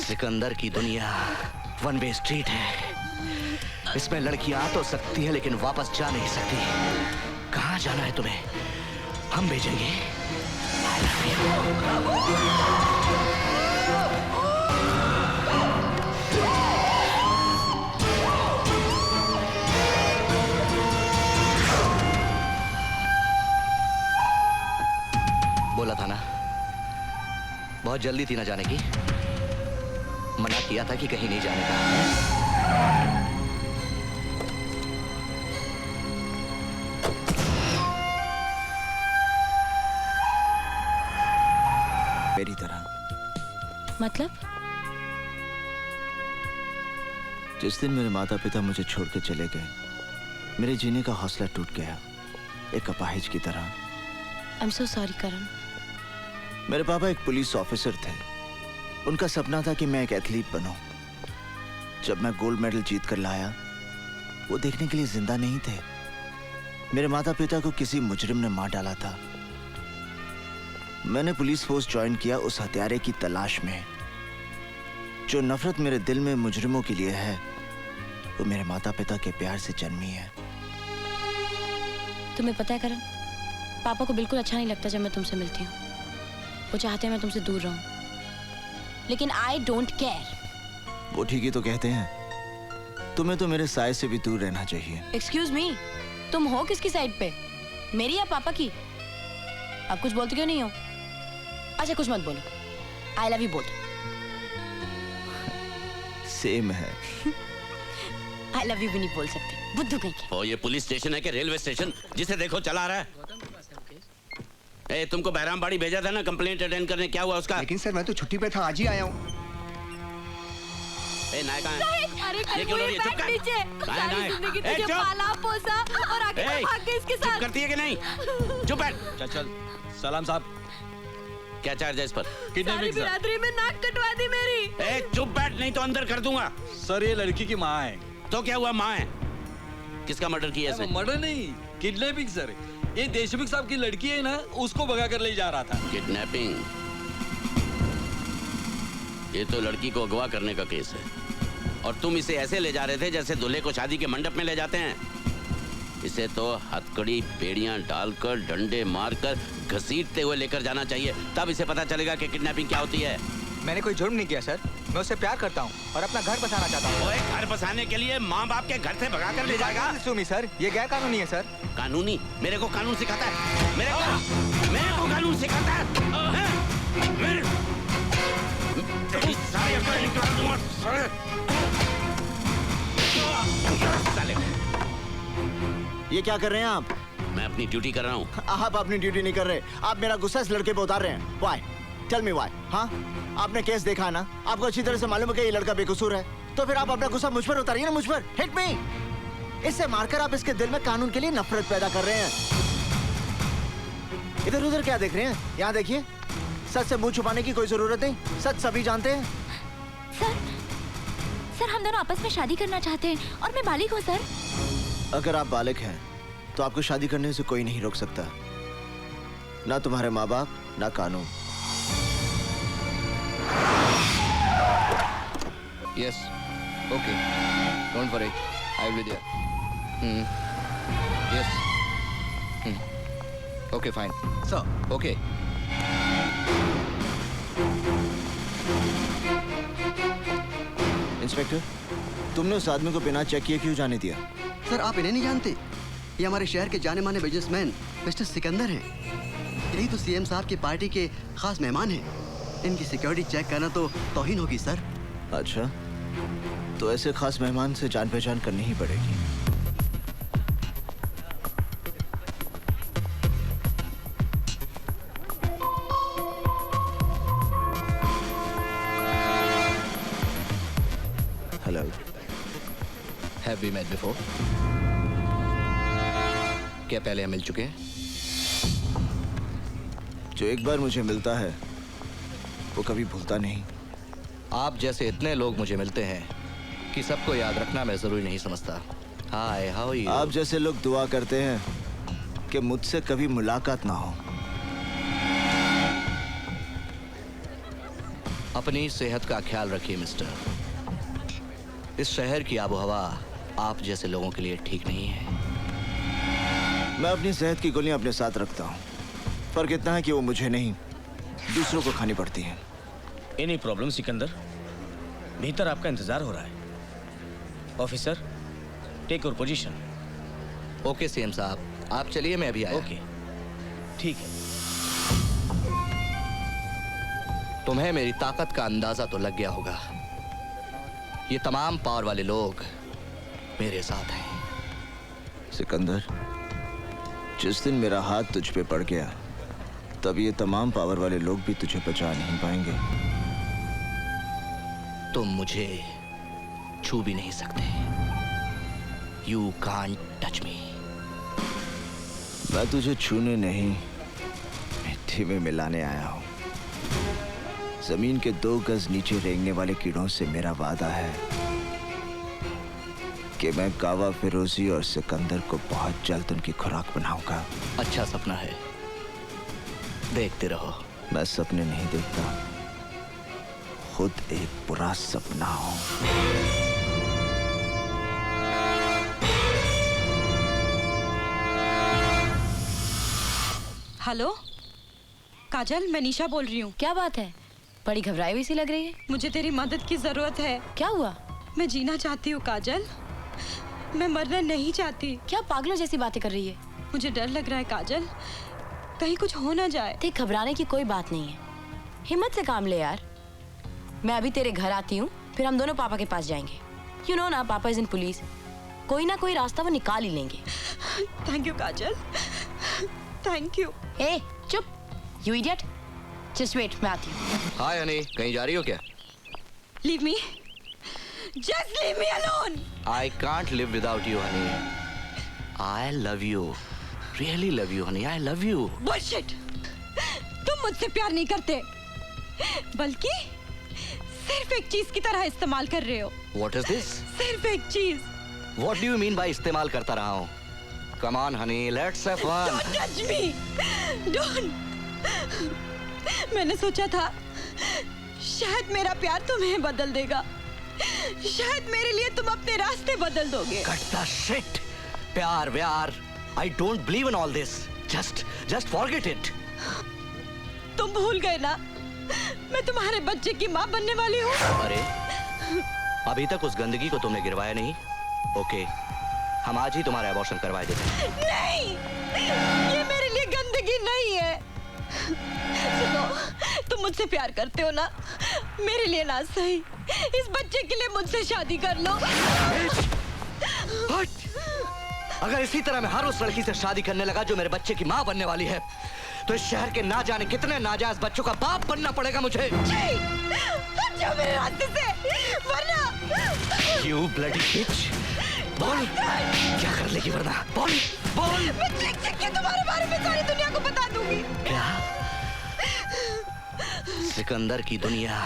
सिकंदर की दुनिया one way street है। इसमें लड़कियां आ तो सकती है लेकिन वापस जा नहीं सकती। कहाँ जाना है तुम्हें? हम भेजेंगे। बोला था ना, बहुत जल्दी थी ना जाने की। मना किया था कि कहीं नहीं जाने का। मेरी तरह। मतलब? जिस दिन मेरे माता पिता मुझे छोड़ के चले गए, मेरे जीने का हौसला टूट गया, एक अपाहिज की तरह। I'm so sorry, करण। मेरे पापा एक पुलिस ऑफिसर थे। उनका सपना था कि मैं एक एथलीट बनूं। जब मैं गोल्ड मेडल जीत कर लाया, वो देखने के लिए जिंदा नहीं थे। मेरे माता पिता को किसी मुजरिम ने मार डाला था। मैंने पुलिस फोर्स ज्वाइन किया उस हत्यारे की तलाश में। जो नफरत मेरे दिल में मुजरिमों के लिए है, वो मेरे माता पिता के प्यार से जन्मी है। तुम्हें पता है करण, पापा को बिल्कुल अच्छा नहीं लगता जब मैं तुमसे मिलती हूँ। वो चाहते हैं मैं तुमसे दूर रहूं, लेकिन आई डोंट केयर। वो ठीक ही तो कहते हैं। तुम्हें तो मेरे साय से भी दूर रहना चाहिए। एक्सक्यूज मी, तुम हो किसकी साइड पे, मेरी या पापा की? आप कुछ बोलते क्यों नहीं हो? अच्छा कुछ मत बोलो, आई लव यू बोल। सेम है। आई लव यू भी नहीं बोल सकते, बुद्धू कहीं के। ओ, ये पुलिस स्टेशन है कि रेलवे स्टेशन? जिसे देखो चला रहा है। ए, तुमको बहरामबाड़ी भेजा था ना कंप्लेंट अटेंड करने, क्या हुआ उसका? लेकिन सर मैं तो छुट्टी पे था, आज ही आया हूँ। ए, नायक कहाँ है? अरे ये क्यों हो रही है? चुप कर। कहाँ है नायक? ए, चुप। पाला पोसा और आगे ए, भाग गए इसके चुप साथ। करती है कि नहीं? चुप बैठ। चल चल। सलाम साहब। क्या चार्ज है इस पर? सारी बिरादरी में नाक कटवा दी मेरी। ए, चुप बैठ, नहीं तो अंदर कर दूंगा। सर ये लड़की की माँ है। तो क्या हुआ, माँ है? किसका मर्डर किया इसने? मर्डर नहीं, किडनैपिंग सर। ये देशमुख साहब की लड़की है ना, उसको भगा कर ले जा रहा था। किडनैपिंग? ये तो लड़की को अगवा करने का केस है, और तुम इसे ऐसे ले जा रहे थे जैसे दूल्हे को शादी के मंडप में ले जाते हैं। इसे तो हथकड़ी बेड़ियां डालकर, डंडे मारकर, घसीटते हुए लेकर जाना चाहिए, तब इसे पता चलेगा कि किडनैपिंग क्या होती है। मैंने कोई जुर्म नहीं किया सर, मैं उससे प्यार करता हूँ और अपना घर बसाना चाहता हूँ। ओए, घर बसाने के लिए माँ बाप के घर से भगा कर ले जाएगा? सुमी सर, ये गैर कानूनी है सर। कानूनी? मेरे को कानून सिखाता है? मेरे को कानून सिखाता है? तेरी सारी अकल निकाल दूंगा साले। ये क्या कर रहे हैं आप? मैं अपनी ड्यूटी कर रहा हूँ। आप अपनी ड्यूटी नहीं कर रहे, आप मेरा गुस्सा इस लड़के पे उतार रहे हैं। Why? Tell me why? हाँ, आपने केस देखा है ना, आपको अच्छी तरह से मालूम है कि ये लड़का बेकसूर है, तो फिर आप अपना गुस्सा मुझ पर उतारिए ना, मुझ पर। Hit me. इससे मारकर आप इसके दिल में कानून के लिए नफरत पैदा कर रहे हैं। इधर उधर क्या देख रहे हैं? यहाँ देखिए, सच से मुंह छुपाने की कोई जरूरत नहीं, सच सभी जानते हैं। सर हम दोनों आपस में शादी करना चाहते हैं और मैं बालिग हूँ सर। अगर आप बालिग हैं तो आपको शादी करने से कोई नहीं रोक सकता, ना तुम्हारे माँ बाप, ना कानून। Yes. Okay. Don't worry. I will be there. Yes. Okay, fine. Sir. Okay. Inspector, तुमने उस आदमी को बिना चेक किए क्यों जाने दिया? सर आप इन्हें नहीं जानते? ये हमारे शहर के जाने माने बिजनेसमैन मिस्टर सिकंदर हैं। यही तो सीएम साहब की पार्टी के खास मेहमान हैं। इनकी सिक्योरिटी चेक करना तो तौहीन होगी सर। अच्छा, तो ऐसे खास मेहमान से जान पहचान करनी ही पड़ेगी। Hello. Have we met before? क्या पहले हम मिल चुके हैं? जो एक बार मुझे मिलता है वो कभी भूलता नहीं। आप जैसे इतने लोग मुझे मिलते हैं कि सबको याद रखना मैं जरूरी नहीं समझता। हाय, हाउ आर यू? आप जैसे लोग दुआ करते हैं कि मुझसे कभी मुलाकात ना हो। अपनी सेहत का ख्याल रखिए मिस्टर। इस शहर की आबोहवा आप जैसे लोगों के लिए ठीक नहीं है। मैं अपनी सेहत की गोलियां अपने साथ रखता हूँ। फर्क इतना है कि वो मुझे नहीं, दूसरों को खानी पड़ती हैं। Any problem Sikandar? भीतर आपका इंतजार हो रहा है। Officer, take your position. Okay CM साहब, आप चलिए, मैं अभी आया। ओके, ठीक है। तुम्हें मेरी ताकत का अंदाजा तो लग गया होगा। ये तमाम पावर वाले लोग मेरे साथ हैं। सिकंदर, जिस दिन मेरा हाथ तुझ पे पड़ गया, तब ये तमाम पावर वाले लोग भी तुझे बचा नहीं पाएंगे। तुम मुझे छू भी नहीं सकते। You can't touch me. मैं तुझे छूने नहीं, मिट्टी में मिलाने आया हूं। जमीन के 2 गज नीचे रेंगने वाले कीड़ों से मेरा वादा है कि मैं कावा फिरोजी और सिकंदर को बहुत जल्द उनकी खुराक बनाऊंगा। अच्छा सपना है, देखते रहो। मैं सपने नहीं देखता, खुद एक बुरा सपना हूं। हेलो काजल, मैं निशा बोल रही हूँ। क्या बात है? बड़ी घबराई हुई सी लग रही है। मुझे तेरी मदद की जरूरत है। क्या हुआ? मैं जीना चाहती हूँ काजल, मैं मरना नहीं चाहती। क्या पागलों जैसी बातें कर रही है? मुझे डर लग रहा है काजल, कहीं कुछ हो ना जाए। देख, घबराने की कोई बात नहीं है, हिम्मत से काम ले यार। मैं अभी तेरे घर आती हूँ, फिर हम दोनों पापा के पास जाएंगे। यू नो ना, पापा इज इन पुलिस। कोई ना कोई रास्ता वो निकाल ही लेंगे। Thank you Kajal, thank you. ए चुप, यू इडियट। जस्ट वेट, मैं आती हूँ। हाय हनी, कहीं जा रही हो क्या? Leave me, just leave me alone. I can't live without you Honey. I love you, really love you Honey, I love you. Bullshit, तुम मुझसे प्यार नहीं करते, बल्कि सिर्फ एक चीज की तरह इस्तेमाल कर रहे हो। What is this? सिर्फ एक चीज। What do you mean by इस्तेमाल करता रहा हूँ? Come on honey, let's have fun. Don't touch me, don't. मैंने सोचा था शायद मेरा प्यार तुम्हें बदल देगा, शायद मेरे लिए तुम अपने रास्ते बदल दोगे। Cut the shit. प्यार व्यार, I don't believe in all this. Just forget it. तुम भूल गए ना, मैं तुम्हारे बच्चे की माँ बनने वाली हूँ। अरे, अभी तक उस गंदगी को तुमने गिरवाया नहीं? ओके, हम आज ही तुम्हारा अबॉर्शन करवाए देते हैं। नहीं, ये मेरे लिए गंदगी नहीं है। सुनो, तुम मुझसे प्यार करते हो ना, मेरे लिए ना सही, इस बच्चे के लिए मुझसे शादी कर लो। हट! अगर इसी तरह मैं हर उस लड़की से शादी करने लगा जो मेरे बच्चे की माँ बनने वाली है, तो इस शहर के ना जाने कितने नाजायज बच्चों का बाप बनना पड़ेगा मुझे। हट जाओ मेरे रास्ते से, वरना। You bloody bitch! बोल, क्या कर लेगी वरना? बोल! मैं चिक के तुम्हारे बारे में सारी दुनिया को बता दूंगी। क्या? सिकंदर की दुनिया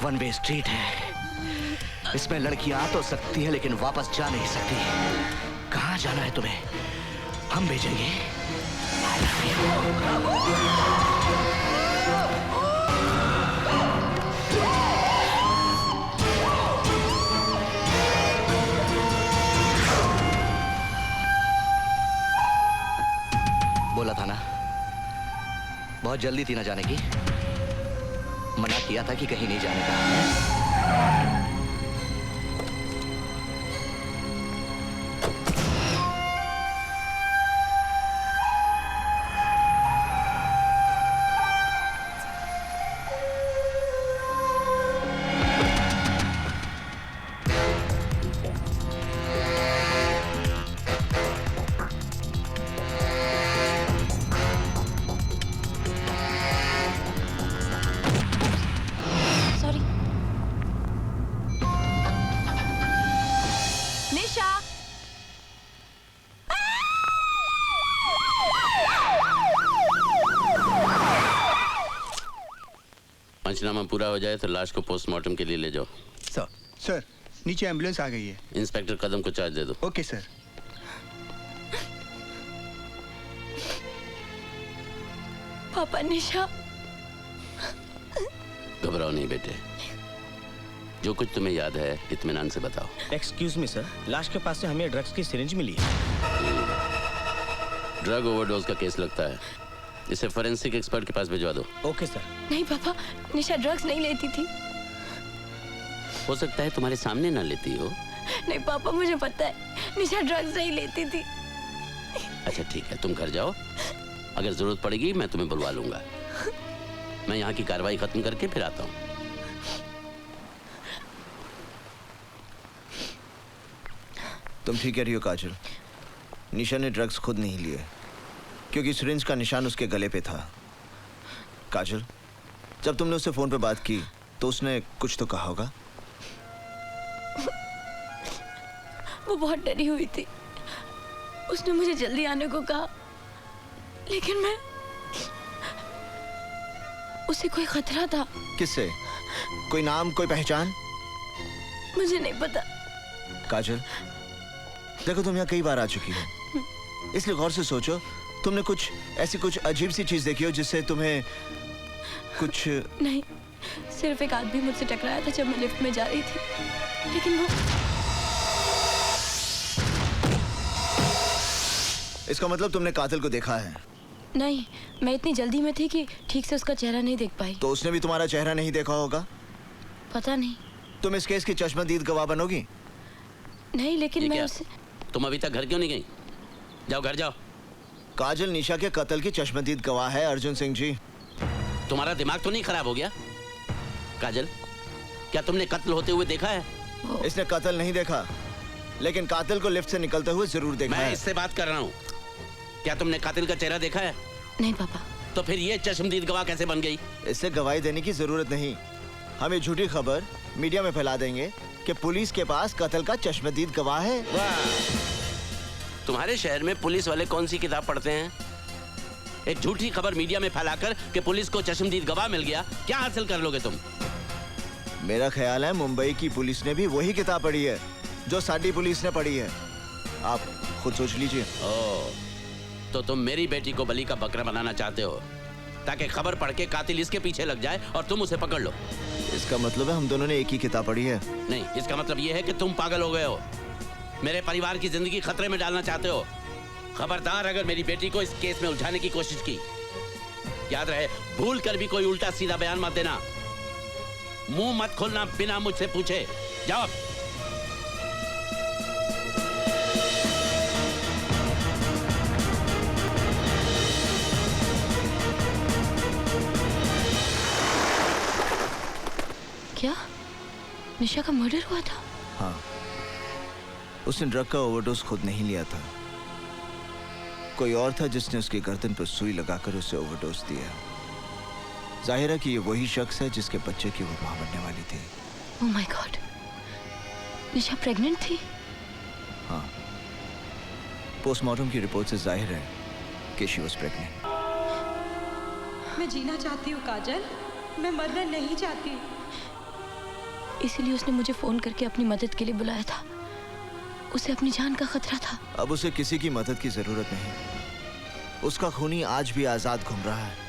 वन वे स्ट्रीट है। इसमें लड़कियां आ तो सकती है लेकिन वापस जा नहीं सकती। कहाँ जाना है तुम्हें? हम भेजेंगे। I love you. बोला था ना, बहुत जल्दी थी ना जाने की। मना किया था कि कहीं नहीं जाने का। सॉरी। निशा, पंचनामा पूरा हो जाए तो लाश को पोस्टमार्टम के लिए ले जाओ। सर, नीचे एम्बुलेंस आ गई है। इंस्पेक्टर कदम को चार्ज दे दो। Okay sir. पापा, निशा घबराओ नहीं बेटे, जो कुछ तुम्हें याद है इत्मीनान से बताओ। एक्सक्यूज मी सर, लाश के पास से हमें ड्रग्स की सिरिंज मिली है। ड्रग ओवरडोज का केस लगता है, इसे फोरेंसिक एक्सपर्ट के पास भिजवा दो। Okay sir. नहीं पापा, निशा ड्रग्स नहीं लेती थी। हो सकता है तुम्हारे सामने ना लेती हो। नहीं पापा, मुझे पता है निशा ड्रग्स नहीं लेती थी। अच्छा ठीक है, तुम घर जाओ, अगर जरूरत पड़ेगी मैं तुम्हें बुलवा लूंगा। मैं यहाँ की कार्रवाई खत्म करके फिर आता हूँ। तुम ठीक कह रही हो काजल, निशा ने ड्रग्स खुद नहीं लिए क्योंकि सिरिंज का निशान उसके गले पे था। काजल, जब तुमने उससे फोन पे बात की तो उसने कुछ तो कहा होगा। वो बहुत डरी हुई थी, उसने मुझे जल्दी आने को कहा, लेकिन मैं उसे कोई खतरा था। किससे? कोई नाम, कोई पहचान? मुझे नहीं पता। काजल देखो, तुम यहाँ कई बार आ चुकी हो, इसलिए गौर से सोचो, तुमने कुछ ऐसी कुछ अजीब सी चीज देखी हो जिससे तुम्हें कुछ। नहीं, सिर्फ एक आदमी मुझसे टकराया था जब मैं लिफ्ट में जा रही थी, लेकिन वो। इसका मतलब तुमने कातिल को देखा है? नहीं, मैं इतनी जल्दी में थी कि ठीक से उसका चेहरा नहीं देख पाई। तो उसने भी तुम्हारा चेहरा नहीं देखा होगा? पता नहीं। तुम इस केस की चश्मदीद गवाह बनोगी? नहीं, लेकिन मैं उसे। तुम अभी तक घर क्यों नहीं गई? जाओ घर जाओ। काजल निशा के कत्ल की चश्मदीद गवाह है अर्जुन सिंह जी। तुम्हारा दिमाग तो नहीं खराब हो गया? काजल, क्या तुमने कत्ल होते हुए देखा है? इसने कत्ल नहीं देखा, लेकिन कातिल को लिफ्ट से निकलते हुए जरूर देखा है। मैं इससे बात कर रहा हूँ, क्या तुमने कातिल का चेहरा देखा है? नहीं पापा। तो फिर ये चश्मदीद गवाह कैसे बन गई? इससे गवाही देने की जरूरत नहीं, हम ये झूठी खबर मीडिया में फैला देंगे कि पुलिस के पास कत्ल का चश्मदीद गवाह है। तुम्हारे शहर में पुलिस वाले कौन सी किताब पढ़ते हैं? एक झूठी खबर मीडिया में फैलाकर कि पुलिस को चश्मदीद गवाह मिल गया, क्या हासिल कर लोगे तुम? मेरा ख्याल है मुंबई की पुलिस ने भी वही किताब पढ़ी है जो साडी पुलिस ने पढ़ी है। आप खुद सोच लीजिए। ओह, तो तुम मेरी बेटी को बलि का बकरा बनाना चाहते हो ताकि खबर पढ़ के कातिल इसके पीछे लग जाए और तुम उसे पकड़ लो। इसका मतलब है हम दोनों ने एक ही किताब पढ़ी है? नहीं, इसका मतलब ये है कि तुम पागल हो गए हो, मेरे परिवार की जिंदगी खतरे में डालना चाहते हो। खबरदार अगर मेरी बेटी को इस केस में उलझाने की कोशिश की, याद रहे भूल कर भी कोई उल्टा सीधा बयान मत देना। मुंह मत खोलना बिना मुझसे पूछे। जाओ। क्या निशा का मर्डर हुआ था? हाँ, उसने ड्रग का ओवरडोज खुद नहीं लिया था, कोई और था जिसने उसकी गर्दन पर सुई लगाकर उसे ओवरडोज दिया। जाहिर है कि ये वही शख्स है जिसके बच्चे की वो मां बनने वाली थी। Oh my God, Nisha pregnant थी? हाँ, पोस्टमार्टम की रिपोर्ट से जाहिर है कि शी वाज प्रेग्नेंट। मैं जीना चाहती हूँ काजल, मैं मरना नहीं चाहती। इसीलिए उसने मुझे फोन करके अपनी मदद के लिए बुलाया था, उसे अपनी जान का खतरा था। अब उसे किसी की मदद की जरूरत नहीं, उसका खूनी आज भी आजाद घूम रहा है।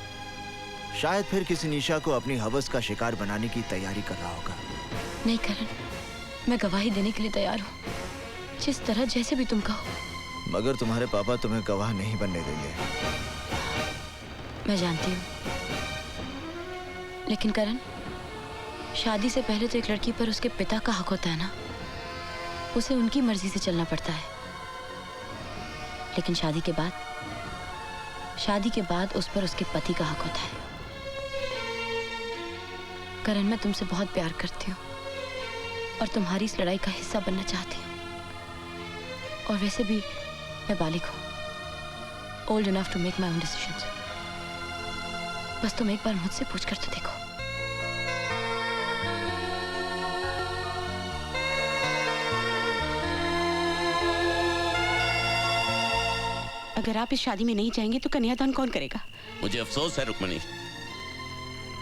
शायद फिर किसी निशा को अपनी हवस का शिकार बनाने की तैयारी कर रहा होगा। नहीं करण, मैं गवाही देने के लिए तैयार हूँ, जिस तरह जैसे भी तुम कहो। मगर तुम्हारे पापा तुम्हें गवाह नहीं बनने देंगे। मैं जानती हूँ, लेकिन करण, शादी से पहले तो एक लड़की पर उसके पिता का हक होता है ना, उसे उनकी मर्जी से चलना पड़ता है। लेकिन शादी के बाद उस पर उसके पति का हक होता है। करण, मैं तुमसे बहुत प्यार करती हूँ और तुम्हारी इस लड़ाई का हिस्सा बनना चाहती हूँ। और वैसे भी मैं बालिग हूँ, old enough to make my own decisions. बस तुम एक बार मुझसे पूछकर तो देखो। अगर आप इस शादी में नहीं जाएंगे तो कन्यादान कौन करेगा? मुझे अफसोस है रुक्मणी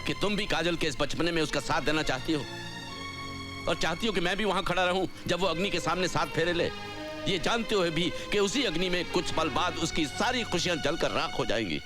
कि तुम भी काजल के इस बचपने में उसका साथ देना चाहती हो, और चाहती हो कि मैं भी वहां खड़ा रहूं जब वो अग्नि के सामने साथ फेरे ले, ये जानते हुए भी कि उसी अग्नि में कुछ पल बाद उसकी सारी खुशियां जलकर राख हो जाएंगी।